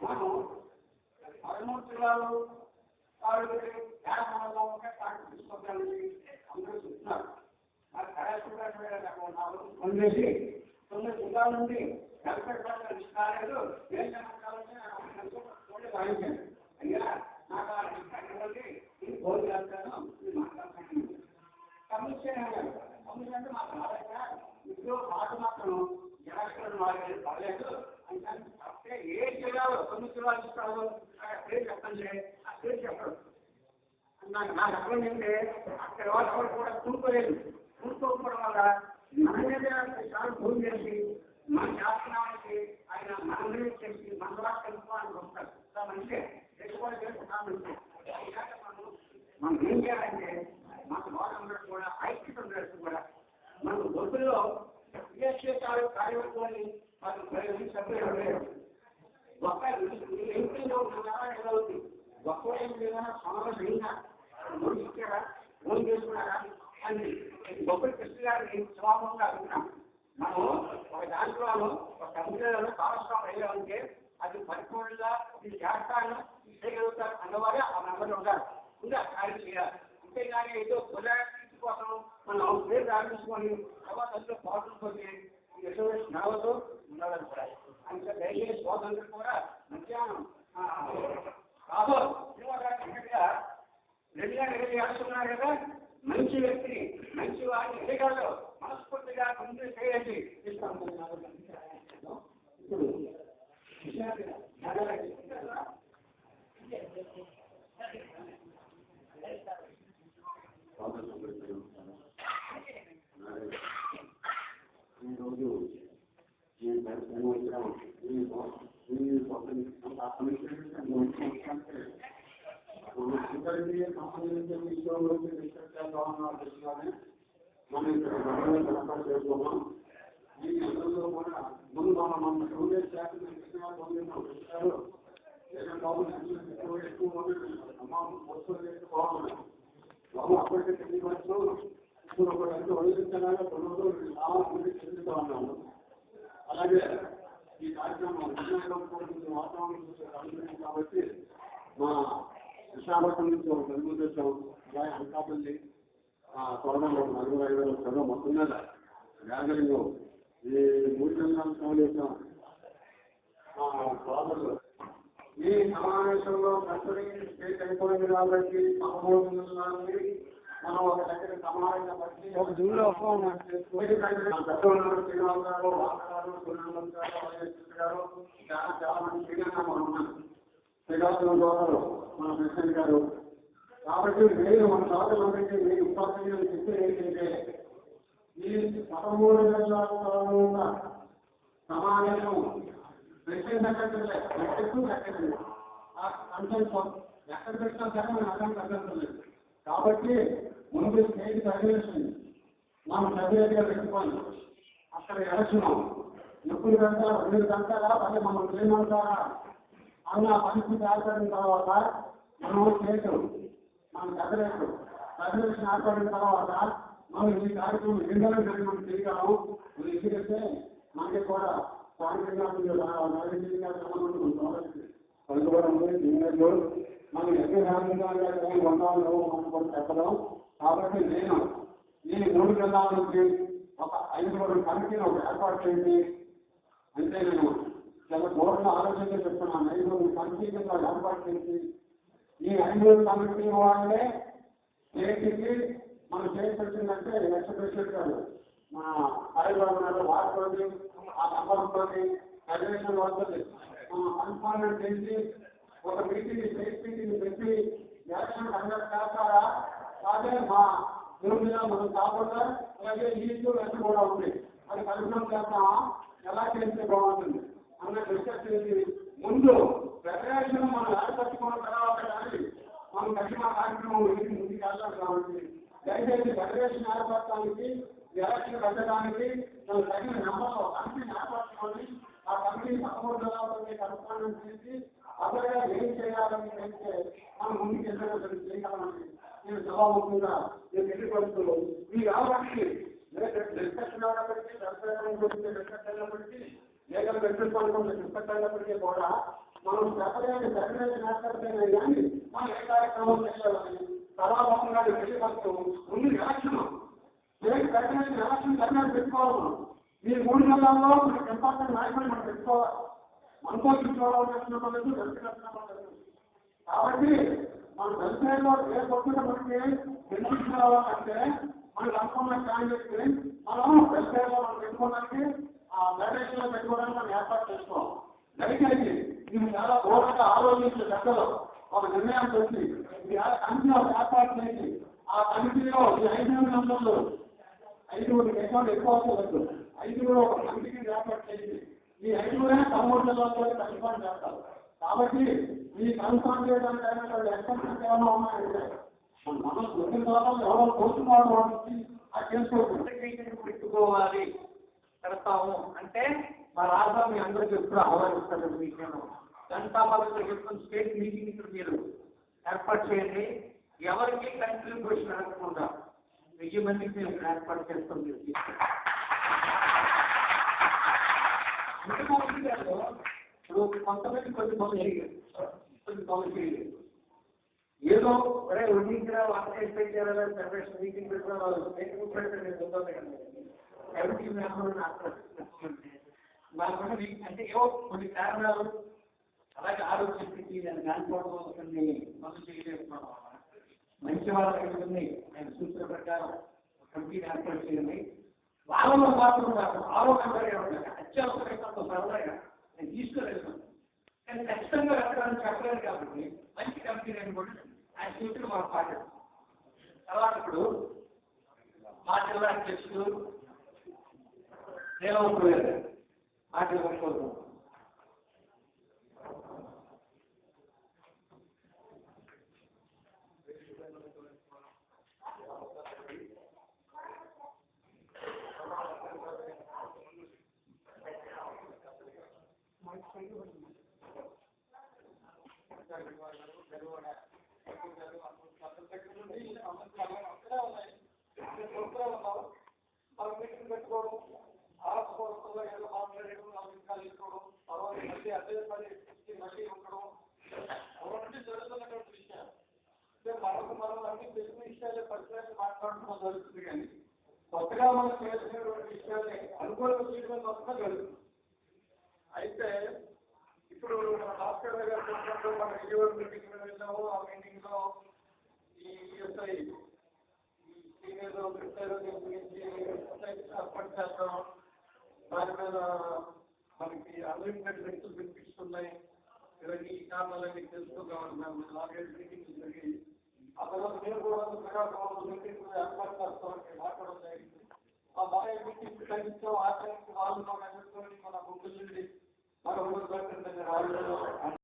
మనం 13 జిల్లాలు వ్యాపారంలో ఉంటే పార్టీ తీసుకోవడానికి అందరూ చెప్తున్నారు. మరి కళాశాల 9 జిల్లాల నుండి 40% ఇస్తారేదో ఏం జరగాలంటే రాయించాను. అయ్యా నాకు ఇది కోరి వెళ్తాను మాట్లాడుతున్నాను. సమస్య అంటే మాకు రాలేక ఇప్పుడు మాట మాత్రం జనాలు పడలేదు అంటే ఏ జిల్లాలో 9 జిల్లాలు ఇస్తారో పేరు చెప్పండి. ఆ పేరు చెప్పడం నాకు అర్థం ఏంటంటే అక్కడ వాళ్ళు కూడా కూడుకోలేదు. కూడుకోకపోవడం వల్ల మన మీద చాలా ఫోన్ చేసి మన శాసనానికి ఆయన మన చేసి మన ద్వారా తెలుసుకోవాలని వస్తారు. మంచిగా తెలుసుకోవాలి చేసుకుంటామంటే మనం ఏం చేయాలంటే మన వాళ్ళందరూ కూడా ఐక్యత ఉండేది కూడా మన దొడ్డులో విదేశాలు కార్యవర్గాన్ని మనకు 10 సభ్యులు లేరు. ఒక్క ఎంపీలో అవుతుంది. ఒక్క ఏదైనా సమావేశం అయినా లోన్ ఇచ్చారా, లోన్ చేసుకున్నారా అని గొప్ప కృష్ణ గారిని సమాపంగా అనుకున్నాం. మనం ఒక దాంట్లో ఒక కంపెనీలలో భాగస్వామి అయ్యామంటే అది పరిపూర్ణంగా ఇది చేస్తాను చేయగలుగుతారు అన్నవారే ఆ మెంబర్లు ఉండాలి. ఇంకా కార్యం చేయాలి. అంతేగాని ఏదో ప్రజాకృతి కోసం మనం పేరు ప్రారంభించుకొని తర్వాత అందులో పాల్గొనుకొని రిజర్వేషన్ రావద్దు ఉండాలని కూడా అంటే దయచేసి సోదరులు కూడా మధ్యాహ్నం శ్రీనివాసరావుగా 2 ఆడుతున్నారు కదా. మంచి వ్యక్తిని మంచి వారిని చేయగలరు. మనస్ఫూర్తిగా ముందు చేయండి. ఇప్పుడు ఈరోజు అందరికీ సంబంధించిన విషయంలో మనం ఇక్కడ ఏర్పాటు చేసుకున్నాం. ఈ అందరిలో కూడా ముందు మన టూరిస్ట్ శాఖ పొందినారు. ఎక్కువ బాగున్నాయి. బాబు అప్పటికే తెలియవచ్చు. ఇప్పుడు ఒక రెండు వదిలించడానికి 2 రోజులు చాలా మంది చెందుతూ ఉన్నాము. అలాగే ఈ కార్యక్రమం వాతావరణం చూసే కాబట్టి మా విశాఖపట్నం నుంచి ఒక తెలుగుదేశం అలాగే అనకాపల్లి తోరణంలో 45,000 చదువు మొత్తం మీద గ్యాదరింగ్ ఈ 3 జిల్లాల సమావేశం సోదరులు ఈ సమావేశంలో కస్టడీ స్టేట్ అయిపోయింది కాబట్టి 13 జిల్లాల నుండి మనం ఒక దగ్గర సమావేశపరిచి శ్రీనివాస్ గారు, వాసగారు, సురేంద్ర గారు చాలా మంది శ్రీరంగం మనం ఉన్నాం. శ్రీకాకుళం గారు మన ప్రెసిడెంట్ గారు. కాబట్టి నేను మన సోదరులందరికీ మీరు ఉపాధ్యాయులు చెప్పేది ఏంటంటే ఈ 13 జిల్లాల సమావేశం ప్రెసిడెంట్ సెక్రటరీ ఎక్కడ పెట్టినా సరే మనం అర్థం కట్టలేదు. కాబట్టి ముందు స్టేట్ సర్వేషన్ మనం సర్వేగా పెట్టుకోవాలి. అక్కడ ఎలక్షన్ ఎప్పుడు పెడతారా, 2 గంటలా అదే మనం ఏమంటారా అన్న పరిస్థితి ఏర్పడిన తర్వాత మనం స్టేట్ మనం సర్వేషన్ ఏర్పడిన తర్వాత మనం ఈ కార్యక్రమం ఏంటనే మనం చేయగలము. ఎందుకంటే మనకి కూడా పలుకుబడి ఉంది. దీనిలో మనం ఎన్ని రాజకీయాలు ఉండాలో మనం కూడా చెప్పడం. కాబట్టి నేను ఈ 3 జిల్లాల నుంచి ఒక 5 కమిటీని ఏర్పాటు చేయండి అంటే నేను చాలా దూరంగా ఆలోచనగా చెప్తున్నాను. 5 కమిటీ కింద ఏర్పాటు చేసి ఈ 5 కమిటీ వాళ్ళే స్టేట్కి మనం చేయించిందంటే ఎక్స్ ప్రెసిడెంట్ గారు మన హైదరాబాద్ వారితోటి ఆ నంబర్తో ఫెడరేషన్ వాళ్ళతో కన్ఫర్మేట్ చేసి ఒక మీటింగ్ స్టేట్ మీటింగ్ పెట్టి ఎలక్షన్ కండక్ట్ చేస్తారా అదే మా జిల్లా మనం కాకుండా అలాగే ఈజు వెస్ట్ కూడా ఉంది. అది కన్ఫర్మ్ చేస్తామా, ఎలా చేస్తే బాగుంటుంది అన్న డిస్కస్ చేసి ముందు ఫెడరేషన్ మనం ఏర్పరచుకున్న తర్వాత కానీ మనం తగిన కార్యక్రమం ముందుకు వెళ్ళాలి. కాబట్టి దయచేసి ఫెడరేషన్ ఏర్పడటానికి ఎలక్షన్ పెట్టడానికి మనం తగిన నెంబర్లో కమిటీని ఏర్పరచుకొని ఆ కమిటీ 13 జిల్లాలతో కన్ఫర్మ్ చేసి అదగా ఏం చేయాలని అయితే మనం ముందుకు వెళ్ళడం చేయగలమని నేను సభాముఖంగా నేను తెలియపరుస్తూ ఈ రావడానికి డిస్కషన్ అయినప్పటికీ డిస్కషన్ అయినప్పటికీ లీగల్ డిస్కషన్ అయినప్పటికీ కూడా మనం సెపరేట్ మాట్లాడితేనే కానీ మనం ఏ కార్యక్రమం చేయాలని సభాభవన్ గారి వెళ్ళిపోతూ ముందు ఎలక్షన్ సెపరేట్ ఎలక్షన్ సెపరేట్ పెట్టుకోవాలి. ఈ 3 నెలల్లో మనకి ఇంపార్టెంట్ నాయకులు మనం పెట్టుకోవాలి. మనతో తీసుకోవాలని వ్యక్తిగతంగా. కాబట్టి మన వెల్ఫేర్లో ఏ కొట్టుగా మనకి బెనిఫిట్ రావాలంటే మనకు అనుకున్న క్యాండిడేట్కి మనం వెల్ఫేర్లో మనం పెట్టుకోవడానికి ఆ డైరెక్షన్ లో పెట్టుకోవడానికి మనం ఏర్పాటు చేసుకోవాలి. దయచేసి ఇది చాలా ఘోరంగా ఆలోచించే దశలో ఒక నిర్ణయం చేసి కమిటీ ఏర్పాటు చేసి ఆ కమిటీలో ఈ 5 మెంబర్లు 5 దేశాలు ఎక్కువ అవసరం 5 ఒక కమిటీని ఏర్పాటు చేసి ఈ 5 13 జిల్లాల్లో కన్ఫర్మ్ చేస్తారు. కాబట్టి ఈ కన్ఫర్మ్ చేయడానికి ఎక్స్పెన్సెస్ ఏమైనా ఉన్నాయంటే మనం కొన్ని కాలంలో ఎవరో కోరుతున్నారు వాళ్ళకి ఆ పెట్టుకోవాలి పెడతాము అంటే మా రాష్ట్రం మీ అందరికీ ఎప్పుడు ఆహ్వానిస్తారు. మీకు జనతా పార్టీ చెప్తున్న స్టేట్ మీటింగ్ ఇక్కడ మీరు ఏర్పాటు చేయండి. ఎవరికి కంట్రిబ్యూషన్ అడగకుండా 1000 మందికి మేము ఏర్పాటు చేస్తాం. మీరు ఇప్పుడు కొంతమంది కొన్ని పనులు చేయలేదు. ఏదో అరే ఉదయించిన వార్త చేయాలని సెపరేషన్ మీటింగ్ పెట్టిన వాళ్ళు కమిటీ అంటే ఏవో కొన్ని కారణాలు అలాగే ఆరోగ్య స్థితి దాన్ని కానిపోవడం కొన్ని పనులు చేయలేకపోవడం మంచి వాళ్ళ ఉంది. నేను సూచన ప్రకారం కమిటీని ఏర్పాటు చేయండి. వాళ్ళలో మాత్రం నాకు ఆరోగ్యంగా అత్యవసరంగా సరదాగా నేను తీసుకువెళ్తాను. కానీ ఖచ్చితంగా వెళ్ళడానికి చెప్పలేదు కాబట్టి మంచి కమిటీ నేను కూడా ఆయన సూచన మనం పాటిస్తాం. తర్వాత ఇప్పుడు మా జిల్లా అధ్యక్షుడు దేవపోయారు మాట్లాడుకోరు. మీటింగ్ పెట్టుకోవడం ఆరోగ్యంలో ఏదో మాట్లాడడం అభిప్రాయాలు తీసుకోవడం తర్వాత మళ్ళీ అదే మళ్ళీ ఉండడం అవన్నీ జరుగుతున్నటువంటి విషయాలు. మనం అన్ని తెలిసిన విషయాలే పరిచయాలు మాట్లాడడం జరుగుతుంది. కానీ కొత్తగా మనం చేసినటువంటి విషయాలే అనుకూల విషయంలో మొత్తం జరుగుతుంది. అయితే ఇప్పుడు డాక్టర్ గారు చెప్పినట్టు మన విజయవాడ మీటింగ్ వెళ్ళాము. ఆ మీటింగ్ లో ఈ ఈఎస్ఐ సీనియర్ గురించి ఏర్పాటు చేద్దాం. దాని మీద మనకి అన్లిమిటెడ్ వ్యక్తులు వినిపిస్తున్నాయి. ఇవన్నీ ఈ కారణాలన్నీ తెలుసుకోవాలి. మేము 4-5 మీటింగ్లు జరిగి ఆ తర్వాత నేను కూడా మీటింగ్ ఏర్పాటు చేస్తామని మాట్లాడడం జరిగింది. ఆ 4-5 మీటింగ్లు కలిగించాం. ఆ టైంకి వాళ్ళు మన గుంపుల నుండి మన ఊరు వాళ్ళు